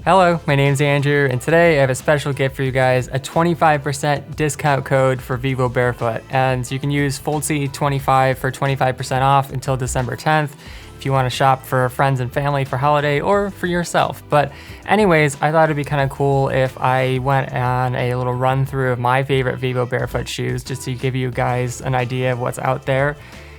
Hello, my name's Andrew, and today I have a special gift for you guys, a 25% discount code for Vivo Barefoot. And you can use FoldC25 for 25% off until December 10th if you want to shop for friends and family for holiday or for yourself. But anyways, I thought it'd be kind of cool if I went on a little run through of my favorite Vivo Barefoot shoes just to give you guys an idea of what's out there.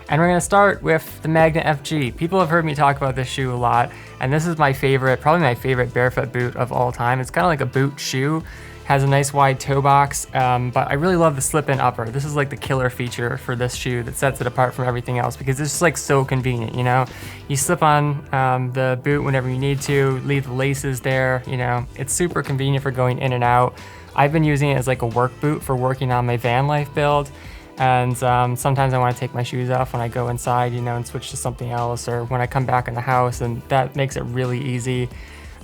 And we're gonna start with the Magna FG. People have heard me talk about this shoe a lot, and this is my favorite, probably my favorite barefoot boot of all time. It's kind of like a boot shoe, has a nice wide toe box, but I really love the slip-in upper. This is like the killer feature for this shoe that sets it apart from everything else because it's just like so convenient, you know? You slip on the boot whenever you need to, leave the laces there, you know? It's super convenient for going in and out. I've been using it as like a work boot for working on my van life build. And sometimes I want to take my shoes off when I go inside, you know, and switch to something else, or when I come back in the house, and that makes it really easy.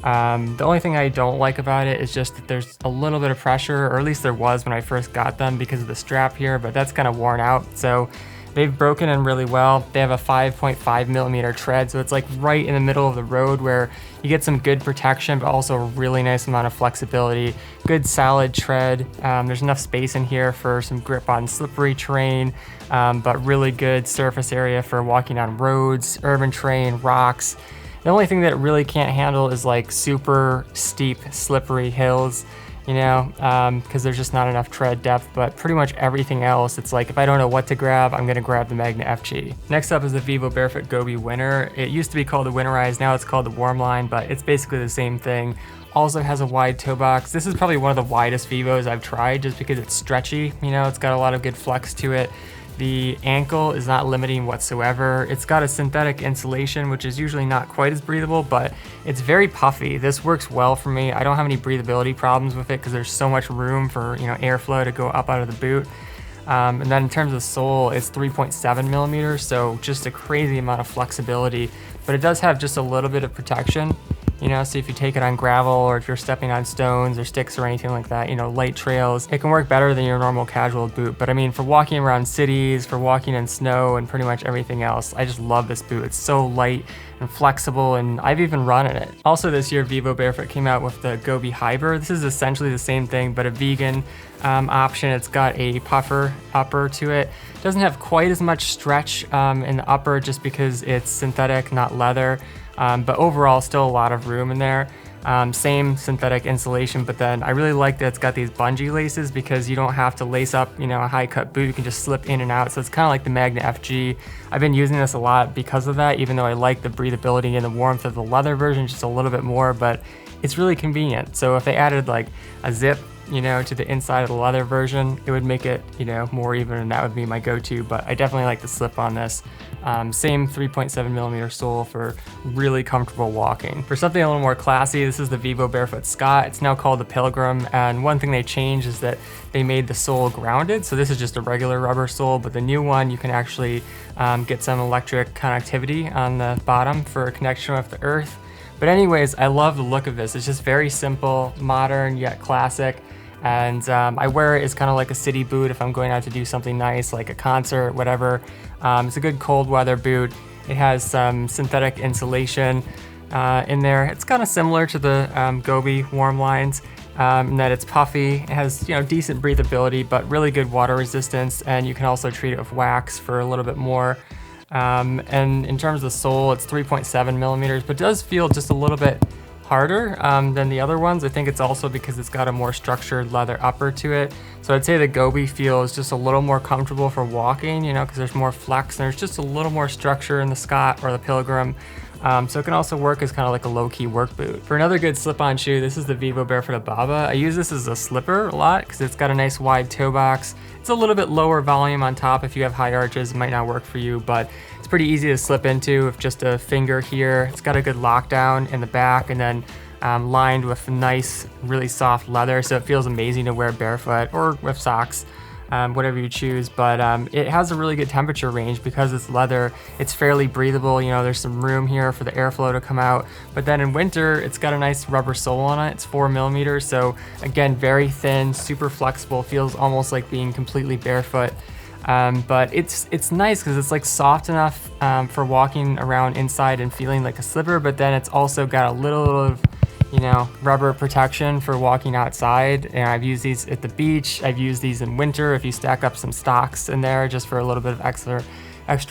The only thing I don't like about it is just that there's a little bit of pressure, or at least there was when I first got them because of the strap here, but that's kind of worn out. So they've broken in really well. They have a 5.5 millimeter tread, so it's like right in the middle of the road where you get some good protection, but also a really nice amount of flexibility. Good solid tread. There's enough space in here for some grip on slippery terrain, but really good surface area for walking on roads, urban terrain, rocks. The only thing that it really can't handle is like super steep, slippery hills, you know, because there's just not enough tread depth, but pretty much everything else, it's like if I don't know what to grab, I'm gonna grab the Magna FG. Next up is the Vivo Barefoot GOI Winter. It used to be called the Winterized, now it's called the Warm Line, but it's basically the same thing. Also has a wide toe box. This is probably one of the widest Vivos I've tried just because it's stretchy, you know, it's got a lot of good flex to it. The ankle is not limiting whatsoever. It's got a synthetic insulation, which is usually not quite as breathable, but it's very puffy. This works well for me. I don't have any breathability problems with it because there's so much room for, you know, airflow to go up out of the boot. And then in terms of sole, it's 3.7 millimeters, so just a crazy amount of flexibility, but it does have just a little bit of protection. You know, so if you take it on gravel or if you're stepping on stones or sticks or anything like that, you know, light trails, it can work better than your normal casual boot. But I mean, for walking around cities, for walking in snow and pretty much everything else, I just love this boot. It's so light and flexible, and I've even run in it. Also this year, Vivo Barefoot came out with the GOI Hiber. This is essentially the same thing, but a vegan option. It's got a puffer upper to it. Doesn't have quite as much stretch in the upper just because it's synthetic, not leather. But overall, still a lot of room in there. Same synthetic insulation, but then I really like that it's got these bungee laces because you don't have to lace up, you know, a high cut boot. You can just slip in and out. So it's kind of like the Magna FG. I've been using this a lot because of that, even though I like the breathability and the warmth of the leather version just a little bit more, but it's really convenient. So if they added like a zip, you know, to the inside of the leather version, it would make it, you know, more even, and that would be my go-to, but I definitely like the slip on this. Same 3.7 millimeter sole for really comfortable walking. For something a little more classy, this is the Vivo Barefoot Scott. It's now called the Pilgrim, and one thing they changed is that they made the sole grounded, so this is just a regular rubber sole, but the new one, you can actually get some electric connectivity on the bottom for a connection with the earth. But anyways, I love the look of this. It's just very simple, modern, yet classic. And I wear it as kind of like a city boot if I'm going out to do something nice, like a concert, whatever. It's a good cold weather boot. It has some synthetic insulation in there. It's kind of similar to the GOI warm lines in that it's puffy. It has, you know, decent breathability, but really good water resistance. And you can also treat it with wax for a little bit more. And in terms of the sole, it's 3.7 millimeters, but it does feel just a little bit harder than the other ones. I think it's also because it's got a more structured leather upper to it. So I'd say the GOI feels just a little more comfortable for walking, you know, because there's more flex and there's just a little more structure in the Scott or the Pilgrim. So it can also work as kind of like a low-key work boot. For another good slip-on shoe, this is the Vivo Barefoot Ababa. I use this as a slipper a lot because it's got a nice wide toe box. It's a little bit lower volume on top. If you have high arches, it might not work for you, but it's pretty easy to slip into with just a finger here. It's got a good lockdown in the back, and then lined with nice, really soft leather, so it feels amazing to wear barefoot or with socks. Whatever you choose, but it has a really good temperature range because it's leather. It's fairly breathable, you know, there's some room here for the airflow to come out, but then in winter, it's got a nice rubber sole on it. It's 4 millimeters, so again, very thin, super flexible, feels almost like being completely barefoot. But it's nice because it's like soft enough for walking around inside and feeling like a slipper, but then it's also got a little of, you know, rubber protection for walking outside. And I've used these at the beach. I've used these in winter if you stack up some stocks in there just for a little bit of extra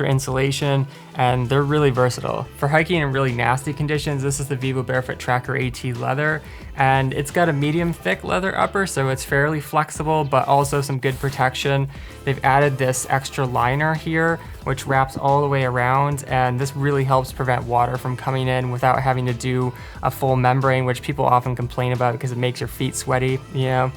insulation, and they're really versatile. For hiking in really nasty conditions, this is the Vivo Barefoot Tracker AT leather, and it's got a medium thick leather upper, so it's fairly flexible, but also some good protection. They've added this extra liner here, which wraps all the way around, and this really helps prevent water from coming in without having to do a full membrane, which people often complain about because it makes your feet sweaty, you know.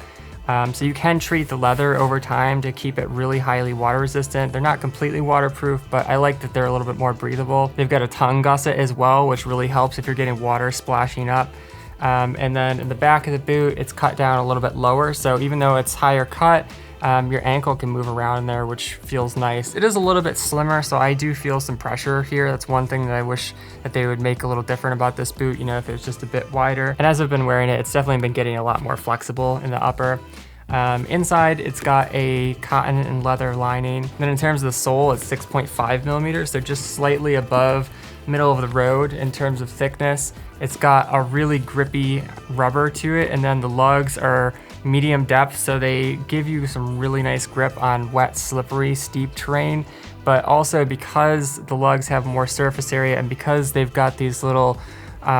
So you can treat the leather over time to keep it really highly water resistant. They're not completely waterproof, but I like that they're a little bit more breathable. They've got a tongue gusset as well, which really helps if you're getting water splashing up. And then in the back of the boot, it's cut down a little bit lower. So even though it's higher cut, your ankle can move around in there, which feels nice. It is a little bit slimmer, so I do feel some pressure here. That's one thing that I wish that they would make a little different about this boot, you know, if it was just a bit wider. And as I've been wearing it, it's definitely been getting a lot more flexible in the upper. Inside, it's got a cotton and leather lining. Then in terms of the sole, it's 6.5 millimeters, so just slightly above middle of the road in terms of thickness. It's got a really grippy rubber to it, and then the lugs are medium depth, so they give you some really nice grip on wet, slippery, steep terrain. But also because the lugs have more surface area and because they've got these little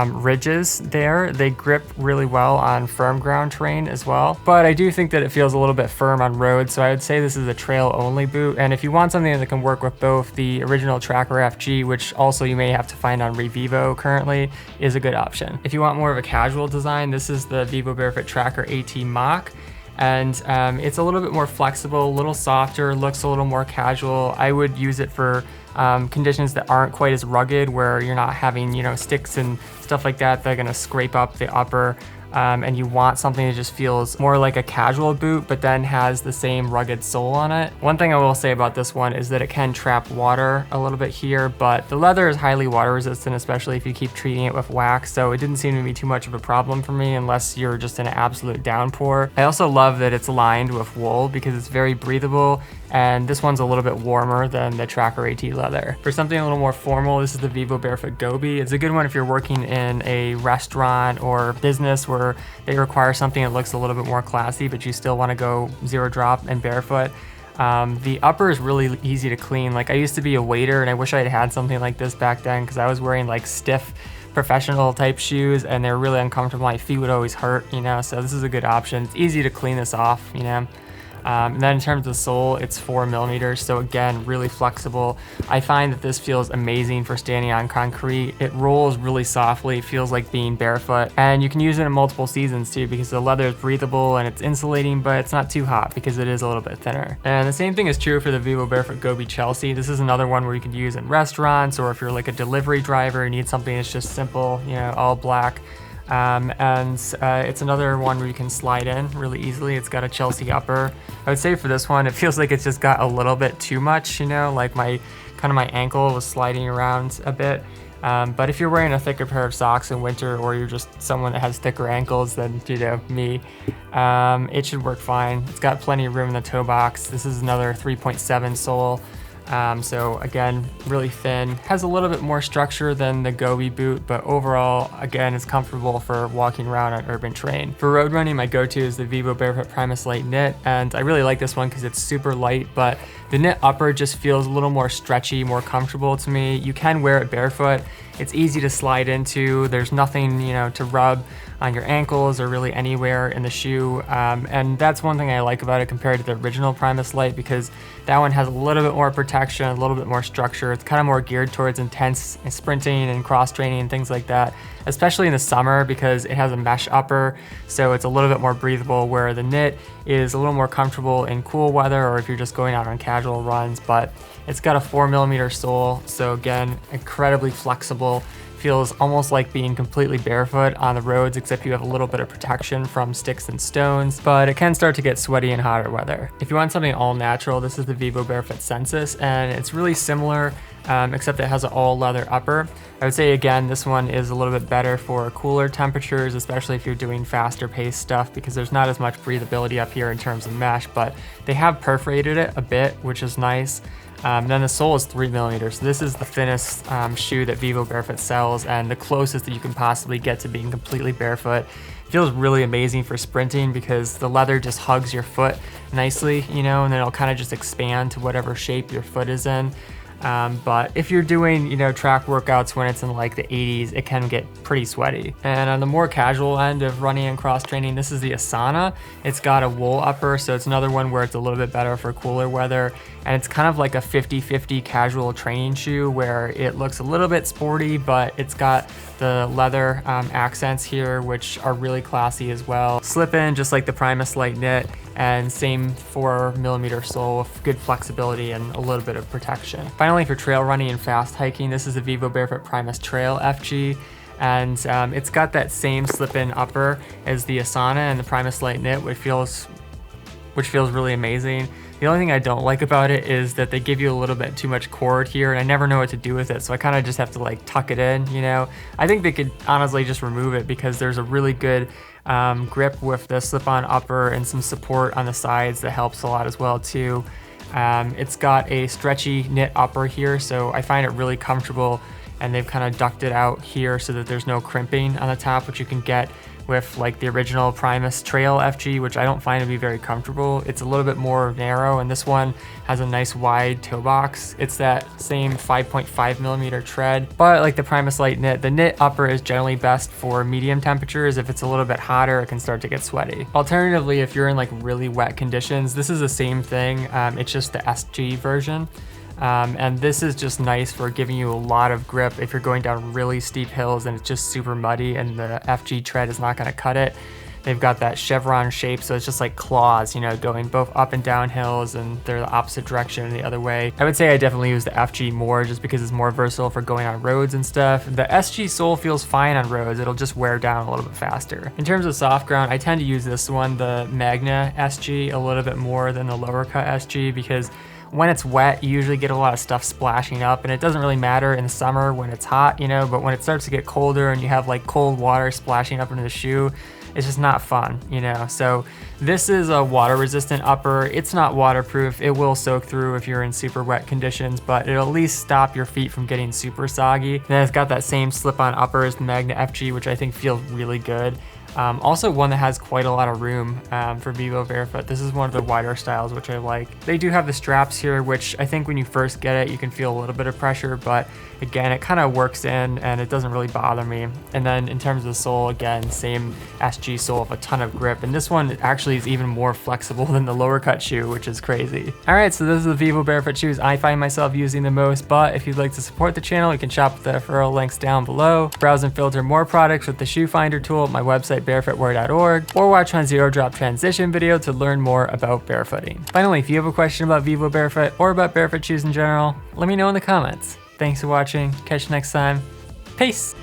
ridges there, they grip really well on firm ground terrain as well. But I do think that it feels a little bit firm on roads, so I would say this is a trail only boot. And if you want something that can work with both, the original Tracker FG, which also you may have to find on Revivo currently, is a good option. If you want more of a casual design, this is the Vivo Barefoot Tracker AT Mach. And it's a little bit more flexible, a little softer, looks a little more casual. I would use it for conditions that aren't quite as rugged, where you're not having, you know, sticks and stuff like that that are gonna scrape up the upper. And you want something that just feels more like a casual boot, but then has the same rugged sole on it. One thing I will say about this one is that it can trap water a little bit here, but the leather is highly water resistant, especially if you keep treating it with wax, so it didn't seem to be too much of a problem for me unless you're just in an absolute downpour. I also love that it's lined with wool because it's very breathable, and this one's a little bit warmer than the Tracker AT leather. For something a little more formal, this is the Vivo Barefoot GOI. It's a good one if you're working in a restaurant or business where they require something that looks a little bit more classy, but you still want to go zero drop and barefoot. The upper is really easy to clean. Like, I used to be a waiter and I wish I had had something like this back then because I was wearing like stiff professional type shoes and they're really uncomfortable. My feet would always hurt, you know, so this is a good option. It's easy to clean this off, you know. And then in terms of the sole, it's 4 millimeters, so again, really flexible. I find that this feels amazing for standing on concrete. It rolls really softly, it feels like being barefoot, and you can use it in multiple seasons too because the leather is breathable and it's insulating, but it's not too hot because it is a little bit thinner. And the same thing is true for the Vivo Barefoot GOI Chelsea. This is another one where you could use in restaurants, or if you're like a delivery driver and need something that's just simple, you know, all black. It's another one where you can slide in really easily. It's got a Chelsea upper. I would say for this one, it feels like it's just got a little bit too much, you know, like my ankle was sliding around a bit. But if you're wearing a thicker pair of socks in winter, or you're just someone that has thicker ankles than, you know, me, it should work fine. It's got plenty of room in the toe box. This is another 3.7 sole. So again, really thin, has a little bit more structure than the GOI boot, but overall, again, it's comfortable for walking around on urban terrain. For road running, my go-to is the Vivo Barefoot Primus Light Knit, and I really like this one because it's super light, but the knit upper just feels a little more stretchy, more comfortable to me. You can wear it barefoot. It's easy to slide into. There's nothing, you know, to rub on your ankles or really anywhere in the shoe. And that's one thing I like about it compared to the original Primus Light, because that one has a little bit more protection, a little bit more structure. It's kind of more geared towards intense sprinting and cross training and things like that, especially in the summer because it has a mesh upper, so it's a little bit more breathable, where the knit is a little more comfortable in cool weather or if you're just going out on casual runs. But it's got a 4 millimeter sole, so again, incredibly flexible. Feels almost like being completely barefoot on the roads, except you have a little bit of protection from sticks and stones, but it can start to get sweaty in hotter weather. If you want something all natural, this is the Vivo Barefoot Census, and it's really similar, except it has an all leather upper. I would say again, this one is a little bit better for cooler temperatures, especially if you're doing faster paced stuff, because there's not as much breathability up here in terms of mesh, but they have perforated it a bit, which is nice. Then the sole is 3 millimeters. So this is the thinnest shoe that Vivo Barefoot sells, and the closest that you can possibly get to being completely barefoot. It feels really amazing for sprinting because the leather just hugs your foot nicely, you know, and then it'll kind of just expand to whatever shape your foot is in. But if you're doing, you know, track workouts when it's in like the 80s, it can get pretty sweaty. And on the more casual end of running and cross training, this is the Asana. It's got a wool upper, so it's another one where it's a little bit better for cooler weather. And it's kind of like a 50-50 casual training shoe where it looks a little bit sporty, but it's got the leather accents here, which are really classy as well. Slip in just like the Primus light knit, and same 4 millimeter sole with good flexibility and a little bit of protection. Finally, for trail running and fast hiking, this is the Vivo Barefoot Primus Trail FG. And it's got that same slip-in upper as the Asana and the Primus light knit, which feels really amazing. The only thing I don't like about it is that they give you a little bit too much cord here, and I never know what to do with it, so I kind of just have to like tuck it in, you know? I think they could honestly just remove it because there's a really good grip with the slip-on upper and some support on the sides that helps a lot as well too. It's got a stretchy knit upper here, so I find it really comfortable, and they've kind of ducked it out here so that there's no crimping on the top, which you can get with like the original Primus Trail FG, which I don't find to be very comfortable. It's a little bit more narrow, and this one has a nice wide toe box. It's that same 5.5 millimeter tread, but like the Primus light knit, the knit upper is generally best for medium temperatures. If it's a little bit hotter, it can start to get sweaty. Alternatively, if you're in like really wet conditions, this is the same thing. It's just the SG version. And this is just nice for giving you a lot of grip if you're going down really steep hills and it's just super muddy and the FG tread is not going to cut it. They've got that chevron shape, so it's just like claws, you know, going both up and down hills, and they're the opposite direction the other way. I would say I definitely use the FG more just because it's more versatile for going on roads and stuff. The SG sole feels fine on roads. It'll just wear down a little bit faster. In terms of soft ground, I tend to use this one, the Magna SG, a little bit more than the lower cut SG because when it's wet, you usually get a lot of stuff splashing up, and it doesn't really matter in the summer when it's hot, you know, but when it starts to get colder and you have like cold water splashing up into the shoe, it's just not fun, you know. So this is a water resistant upper. It's not waterproof. It will soak through if you're in super wet conditions, but it'll at least stop your feet from getting super soggy. Then it's got that same slip-on upper as the Magna FG, which I think feels really good. Also one that has quite a lot of room for Vivo Barefoot. This is one of the wider styles, which I like. They do have the straps here, which I think when you first get it, you can feel a little bit of pressure, but again, it kind of works in and it doesn't really bother me. And then in terms of the sole, again, same SG sole with a ton of grip. And this one actually is even more flexible than the lower cut shoe, which is crazy. All right, so this is the Vivo Barefoot shoes I find myself using the most, but if you'd like to support the channel, you can shop with the referral links down below. Browse and filter more products with the shoe finder tool at my website, barefootwear.org, or watch my zero drop transition video to learn more about barefooting. Finally, if you have a question about Vivo Barefoot or about barefoot shoes in general, let me know in the comments. Thanks for watching. Catch you next time. Peace.